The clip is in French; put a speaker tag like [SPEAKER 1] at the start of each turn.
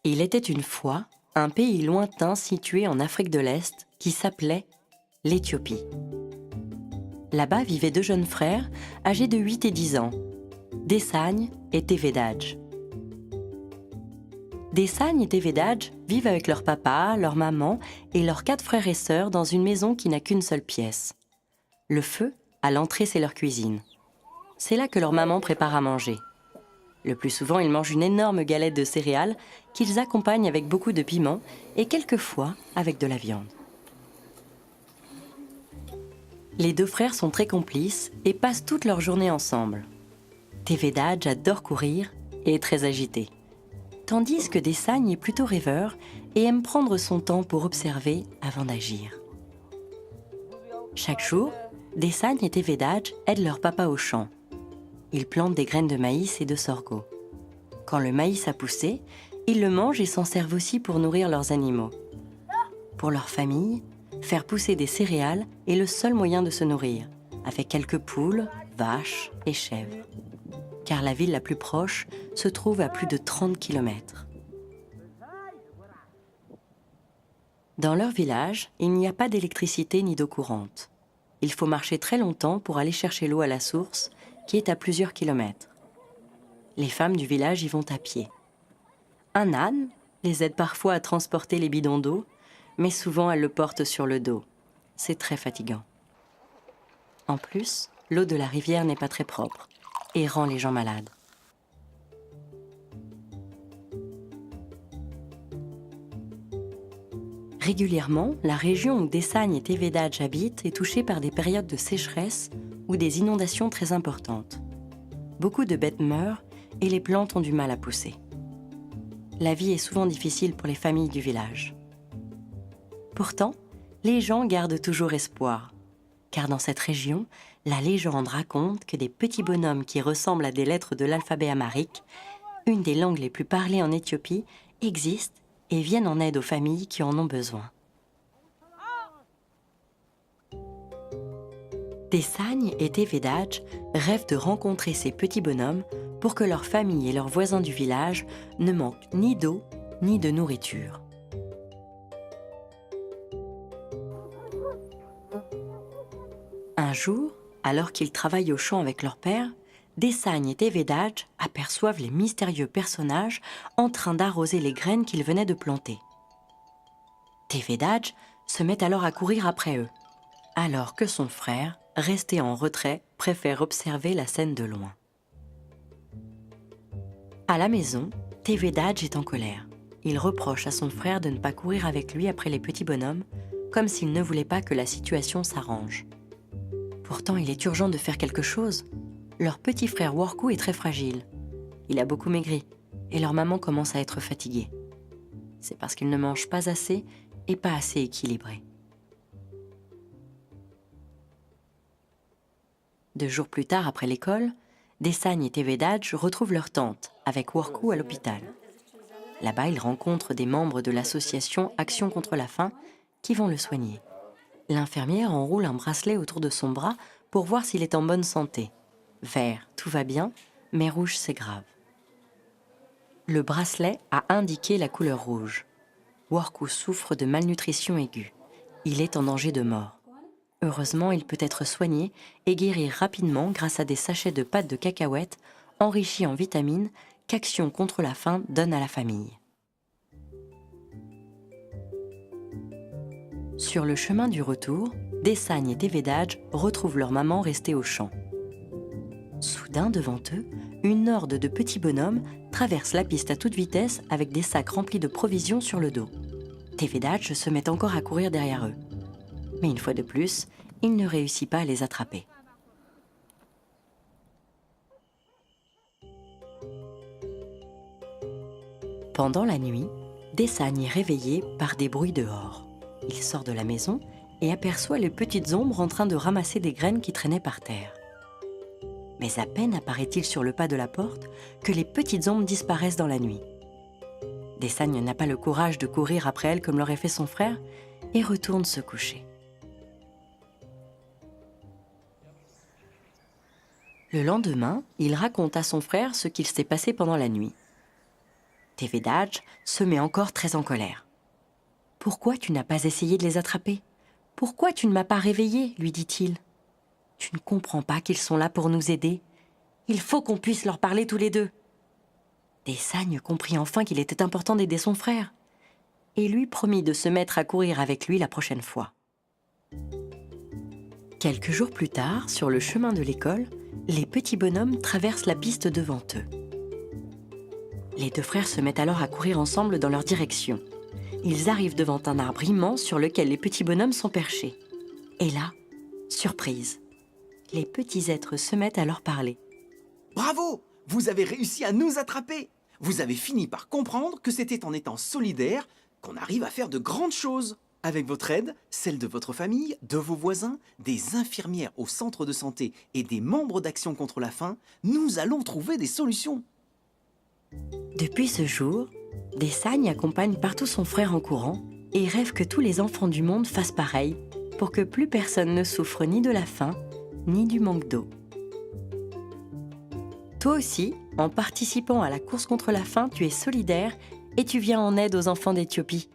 [SPEAKER 1] Il était une fois un pays lointain situé en Afrique de l'Est qui s'appelait l'Éthiopie. Là-bas vivaient deux jeunes frères âgés de 8 et 10 ans, Desagne et Tevedage. Desagne et Tevedage vivent avec leur papa, leur maman et leurs 4 frères et sœurs dans une maison qui n'a qu'une seule pièce. Le feu, à l'entrée, c'est leur cuisine. C'est là que leur maman prépare à manger. Le plus souvent, ils mangent une énorme galette de céréales qu'ils accompagnent avec beaucoup de piment et quelquefois avec de la viande. Les deux frères sont très complices et passent toute leur journée ensemble. Tevedage adore courir et est très agité, tandis que Desagne est plutôt rêveur et aime prendre son temps pour observer avant d'agir. Chaque jour, Desagne et Tevedage aident leur papa au champ. Ils plantent des graines de maïs et de sorgho. Quand le maïs a poussé, ils le mangent et s'en servent aussi pour nourrir leurs animaux. Pour leur famille, faire pousser des céréales est le seul moyen de se nourrir, avec quelques poules, vaches et chèvres. Car la ville la plus proche se trouve à plus de 30 km. Dans leur village, il n'y a pas d'électricité ni d'eau courante. Il faut marcher très longtemps pour aller chercher l'eau à la source, qui est à plusieurs kilomètres. Les femmes du village y vont à pied. Un âne les aide parfois à transporter les bidons d'eau, mais souvent elles le portent sur le dos. C'est très fatigant. En plus, l'eau de la rivière n'est pas très propre et rend les gens malades. Régulièrement, la région où Desagne et Tevedage habitent est touchée par des périodes de sécheresse ou des inondations très importantes. Beaucoup de bêtes meurent et les plantes ont du mal à pousser. La vie est souvent difficile pour les familles du village. Pourtant, les gens gardent toujours espoir, car dans cette région, la légende raconte que des petits bonhommes qui ressemblent à des lettres de l'alphabet amharique, une des langues les plus parlées en Éthiopie, existent et viennent en aide aux familles qui en ont besoin. Desagne et Tevedage rêvent de rencontrer ces petits bonhommes pour que leurs familles et leurs voisins du village ne manquent ni d'eau ni de nourriture. Un jour, alors qu'ils travaillent au champ avec leur père, Desagne et Tevedage aperçoivent les mystérieux personnages en train d'arroser les graines qu'ils venaient de planter. Tevedage se met alors à courir après eux, alors que son frère, resté en retrait, préfère observer la scène de loin. À la maison, Tevedage est en colère. Il reproche à son frère de ne pas courir avec lui après les petits bonhommes, comme s'il ne voulait pas que la situation s'arrange. Pourtant, il est urgent de faire quelque chose. Leur petit frère Worku est très fragile. Il a beaucoup maigri et leur maman commence à être fatiguée. C'est parce qu'il ne mange pas assez et pas assez équilibré. 2 jours plus tard, après l'école, Desagne et Tevedage retrouvent leur tante avec Worku à l'hôpital. Là-bas, ils rencontrent des membres de l'association Action contre la faim qui vont le soigner. L'infirmière enroule un bracelet autour de son bras pour voir s'il est en bonne santé. Vert, tout va bien, mais rouge, c'est grave. Le bracelet a indiqué la couleur rouge. Worku souffre de malnutrition aiguë. Il est en danger de mort. Heureusement, il peut être soigné et guérir rapidement grâce à des sachets de pâte de cacahuètes enrichis en vitamines qu'Action contre la faim donne à la famille. Sur le chemin du retour, Desagne et Tevedage retrouvent leur maman restée au champ. Soudain, devant eux, une horde de petits bonhommes traverse la piste à toute vitesse avec des sacs remplis de provisions sur le dos. Tevedage se met encore à courir derrière eux. Mais une fois de plus, il ne réussit pas à les attraper. Pendant la nuit, Desagne est réveillé par des bruits dehors. Il sort de la maison et aperçoit les petites ombres en train de ramasser des graines qui traînaient par terre. Mais à peine apparaît-il sur le pas de la porte que les petites ombres disparaissent dans la nuit. Desagne n'a pas le courage de courir après elles comme l'aurait fait son frère et retourne se coucher. Le lendemain, il raconte à son frère ce qu'il s'est passé pendant la nuit. Tevedaj se met encore très en colère. « Pourquoi tu n'as pas essayé de les attraper? Pourquoi tu ne m'as pas réveillé ?» lui dit-il. « Tu ne comprends pas qu'ils sont là pour nous aider. Il faut qu'on puisse leur parler tous les deux. » Desagne comprit enfin qu'il était important d'aider son frère et lui promit de se mettre à courir avec lui la prochaine fois. Quelques jours plus tard, sur le chemin de l'école, les petits bonhommes traversent la piste devant eux. Les deux frères se mettent alors à courir ensemble dans leur direction. Ils arrivent devant un arbre immense sur lequel les petits bonhommes sont perchés. Et là, surprise, les petits êtres se mettent à leur parler.
[SPEAKER 2] « Bravo! Vous avez réussi à nous attraper! Vous avez fini par comprendre que c'était en étant solidaires qu'on arrive à faire de grandes choses. Avec votre aide, celle de votre famille, de vos voisins, des infirmières au centre de santé et des membres d'Action contre la faim, nous allons trouver des solutions. »
[SPEAKER 1] Depuis ce jour, Desagne accompagne partout son frère en courant et rêve que tous les enfants du monde fassent pareil pour que plus personne ne souffre ni de la faim, ni du manque d'eau. Toi aussi, en participant à la course contre la faim, tu es solidaire et tu viens en aide aux enfants d'Éthiopie.